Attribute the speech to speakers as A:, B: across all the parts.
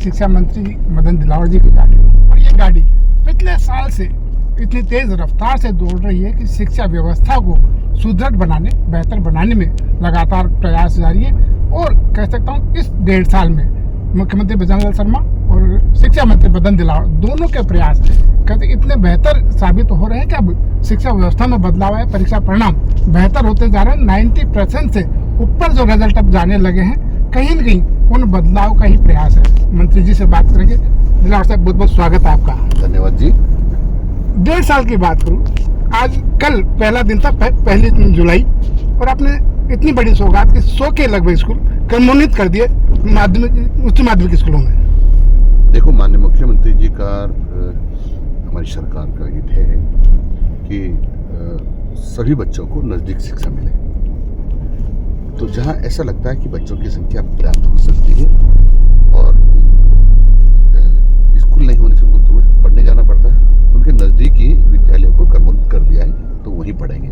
A: शिक्षा मंत्री मदन दिलावर जी की गाड़ी और ये गाड़ी पिछले साल से इतनी तेज रफ्तार से दौड़ रही है कि शिक्षा व्यवस्था को सुदृढ़ बनाने, बेहतर बनाने में लगातार प्रयास जारी है। और कह सकता हूँ इस 1.5 साल में मुख्यमंत्री बजरंग लाल शर्मा और शिक्षा मंत्री मदन दिलावर दोनों के प्रयास कहते इतने बेहतर साबित हो रहे हैं कि अब शिक्षा व्यवस्था में बदलाव है, परीक्षा परिणाम बेहतर होते जा रहे हैं। 90% से ऊपर जो रिजल्ट अब जाने लगे हैं, कहीं न कहीं उन बदलाव का ही प्रयास है। मंत्री जी से बात करेंगे। दिलावर साहब, बहुत बहुत स्वागत है आपका।
B: धन्यवाद जी।
A: 1.5 साल की बात करूँ, आज कल पहला दिन था, 1 जुलाई, और आपने इतनी बड़ी सौगात कि 100 के लगभग स्कूल क्रमोन्नत कर दिए माध्यमिक, उच्च माध्यमिक स्कूलों में।
B: देखो, माननीय मुख्यमंत्री जी का हमारी सरकार का हित है कि सभी बच्चों को नज़दीक शिक्षा मिले। तो जहाँ ऐसा लगता है कि बच्चों की संख्या पर्याप्त हो सकती है और स्कूल नहीं होने से उनको दूर पढ़ने जाना पड़ता है, उनके नज़दीकी विद्यालयों को क्रमोन्नत कर दिया है, तो वहीं पढ़ेंगे।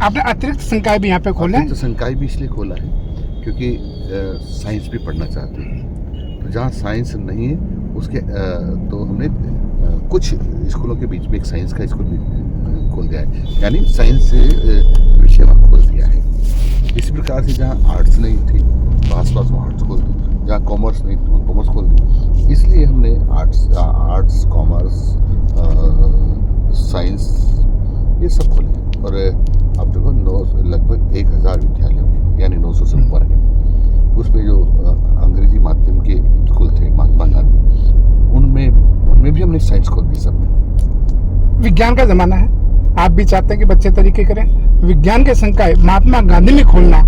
A: आपने अतिरिक्त संकाय भी यहाँ पे खोले हैं?
B: अतिरिक्त संकाय भी इसलिए खोला है क्योंकि साइंस भी पढ़ना चाहते हैं। तो जहाँ साइंस नहीं है उसके तो हमने कुछ स्कूलों के बीच में एक साइंस का स्कूल भी खोल दिया है, यानी साइंस से विषय वहाँ खोल दिया है। इसी प्रकार से जहाँ आर्ट्स नहीं थी तो आसपास वहाँ आर्ट्स खोल दी, जहाँ कॉमर्स नहीं थी वहाँ कॉमर्स खोल दी। इसलिए हमने आर्ट्स कॉमर्स साइंस ये सब खोले। और अब देखो लगभग 1000 विद्यालयों यानी 900 से ऊपर है। उसमें जो अंग्रेजी माध्यम के स्कूल थे महात्मा गांधी, उनमें भी हमने साइंस खोल दी। सब में
A: विज्ञान का जमाना है, आप भी चाहते हैं कि बच्चे तरीके करें। विज्ञान के संकाय महात्मा गांधी में खोलना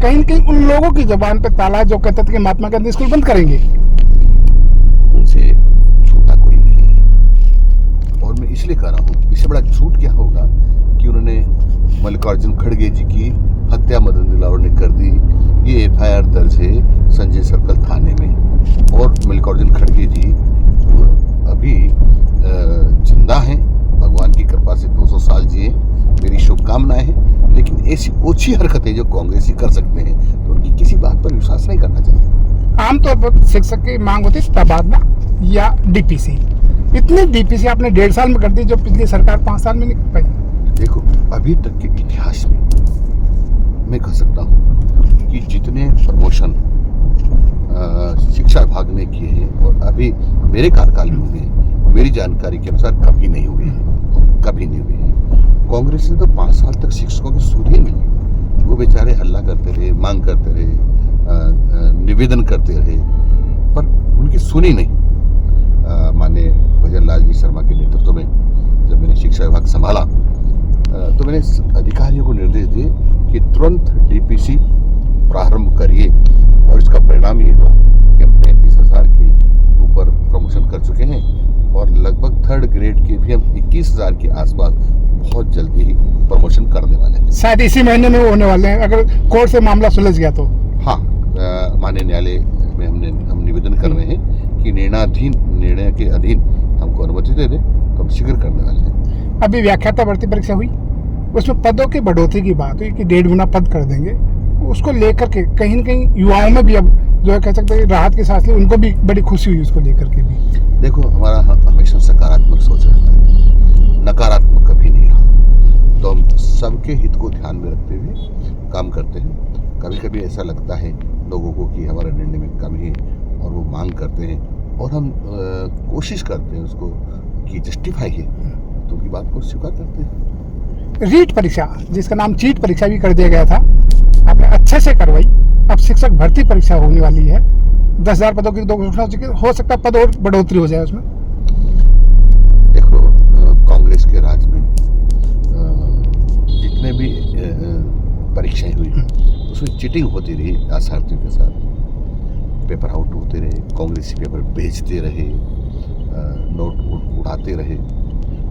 A: कहीं न कहीं उन लोगों की जुबान पे ताला जो कहते थे कि महात्मा गांधी स्कूल बंद करेंगे।
B: उनसे छोटा कोई नहीं है। और मैं इसलिए कह रहा हूँ, इससे बड़ा झूठ क्या होगा कि उन्होंने मल्लिकार्जुन खड़गे जी की हत्या मदन दिलावर ने कर दी। ये FIR दर्ज है संजय सर्कल थाने में। और मल्लिकार्जुन खड़गे जी अभी जिंदा हैं, भगवान की कृपा से 200 साल जिए, मेरी शुभकामनाएं हैं। लेकिन ऐसी ओछी हरकतें जो कांग्रेसी कर सकते हैं, तो उनकी किसी बात पर विश्वास नहीं करना चाहिए।
A: आमतौर पर शिक्षक की मांग होती है तबादला या DPC। इतनी DPC आपने 1.5 साल में कर दी जो पिछली सरकार 5 साल में नहीं कर पाई।
B: देखो, अभी तक के इतिहास में मैं कह सकता हूँ कि जितने प्रमोशन शिक्षा विभाग ने किए हैं और अभी मेरे कार्यकाल में हुए हैं, मेरी जानकारी के अनुसार कभी नहीं हुए हैं, कभी नहीं हुए हैं। कांग्रेस ने तो 5 साल तक शिक्षकों की सुध ही नहीं। वो बेचारे हल्ला करते रहे, मांग करते रहे, निवेदन करते रहे, पर उनकी सुनी नहीं। माननीय भजन लाल जी शर्मा के नेतृत्व में जब मैंने शिक्षा विभाग संभाला तो मैंने अधिकारियों को निर्देश दिए कि तुरंत DPC प्रारंभ करिए। और इसका परिणाम ये हुआ कि हम 35,000 के ऊपर प्रमोशन कर चुके हैं और लगभग 3rd ग्रेड के भी हम 21,000 के आसपास बहुत जल्दी ही प्रमोशन करने वाले हैं।
A: शायद इसी महीने में होने वाले हैं, अगर कोर्ट से मामला सुलझ गया तो।
B: हाँ, माननीय न्यायालय में हम निवेदन कर रहे हैं कि निर्णय के अधीन हमको अनुमति दे दें, तो हम शीघ्र करने वाले हैं।
A: अभी व्याख्याता भर्ती परीक्षा हुई, उसमें पदों की बढ़ोतरी की बात हुई कि 1.5 गुना पद कर देंगे। उसको लेकर के कहीं न कहीं युवाओं में भी अब जो है कह सकते हैं राहत की सांस ली, उनको भी बड़ी खुशी हुई उसको लेकर के भी।
B: देखो, हमारा हमेशा सकारात्मक सोच रहता है, नकारात्मक कभी नहीं रहा। तो हम सबके हित को ध्यान में रखते हुए काम करते हैं। कभी कभी ऐसा लगता है लोगों को कि हमारे निर्णय में कमी है और वो मांग करते हैं, और हम कोशिश करते हैं उसको कि जस्टिफाई है, तो उनकी बात को स्वीकार करते हैं।
A: रीट परीक्षा, जिसका नाम चीट परीक्षा भी कर दिया गया था, आपने अच्छे से करवाई। अब शिक्षक भर्ती परीक्षा होने वाली है। 10,000 पदों की 2 घोषणा हो चुकी है, हो सकता है पद और बढ़ोतरी हो जाए उसमें।
B: देखो, कांग्रेस के राज में जितने भी परीक्षाएं हुई उसमें चीटिंग होती रही अभ्यर्थियों के साथ। पेपर आउट होते रहे, कांग्रेसी पेपर बेचते रहे, नोट उड़ाते रहे।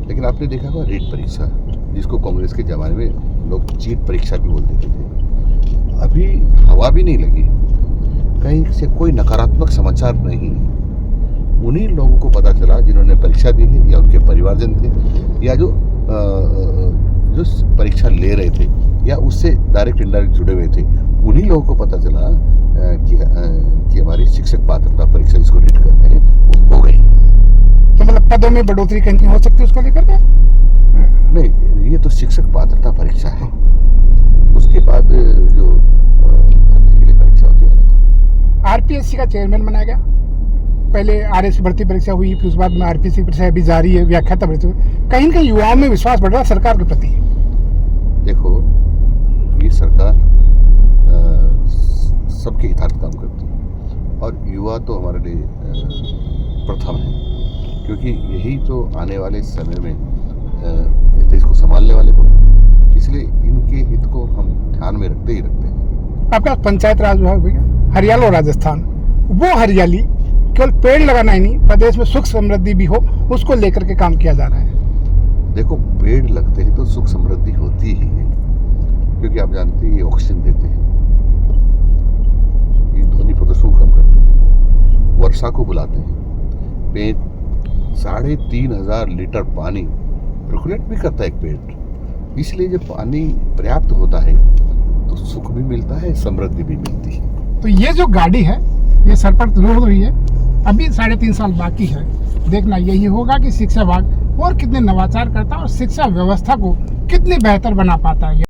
B: लेकिन आपने देखा होगा रीट परीक्षा, जिसको कांग्रेस के ज़माने में लोग चीट परीक्षा भी बोल देते थे, अभी हवा भी नहीं लगी, कहीं से कोई नकारात्मक समाचार नहीं। उन्हीं लोगों को पता चला जिन्होंने परीक्षा दी है या उनके परिवारजन थे या जो परीक्षा ले रहे थे या उससे डायरेक्ट इनडायरेक्ट जुड़े हुए थे, उन्हीं लोगों को पता चला कि हमारी शिक्षक पात्रता परीक्षा जिसको
A: पदों में बढ़ोतरी कहीं हो सकती है उसको लेकर के?
B: नहीं, ये तो शिक्षक पात्रता परीक्षा है, उसके बाद जो भर्ती के लिए परीक्षा होती है अलग होगी।
A: आरपीएससी का चेयरमैन बनाया गया, पहले आरएस भर्ती परीक्षा हुई, फिर उसके बाद में आरपीएससी परीक्षा अभी जारी है, व्याख्याता परीक्षा हुई। कहीं न कहीं युवाओं में विश्वास बढ़ रहा है सरकार के प्रति।
B: देखो, ये सरकार सबके हितार्थ काम करती है और युवा तो हमारे लिए प्रथम है, क्योंकि यही तो आने वाले समय में देश को संभालने वाले होंगे, इसलिए इनके हित को हम ध्यान में रखते ही रखते हैं।
A: आपका पंचायत राज विभाग भैया, हरियाणा और राजस्थान, वो हरियाली केवल पेड़ लगाना ही नहीं, प्रदेश में सुख समृद्धि भी हो, उसको लेकर के काम किया जा रहा है।
B: देखो, पेड़ लगते हैं तो सुख समृद्धि होती ही है, क्योंकि आप जानते हैं ये ऑक्सीजन देते हैं, ये ध्वनि प्रदूषण कम करते हैं, वर्षा को बुलाते हैं, पेड़ 3,500 लीटर पानी सर्कुलेट भी करता है एक पेड़, इसलिए जब पानी पर्याप्त होता है तो सुख भी मिलता है, समृद्धि भी मिलती है।
A: तो ये जो गाड़ी है ये सर पर हो रही है, अभी 3.5 साल बाकी है, देखना यही होगा कि शिक्षा विभाग और कितने नवाचार करता है और शिक्षा व्यवस्था को कितनी बेहतर बना पाता है।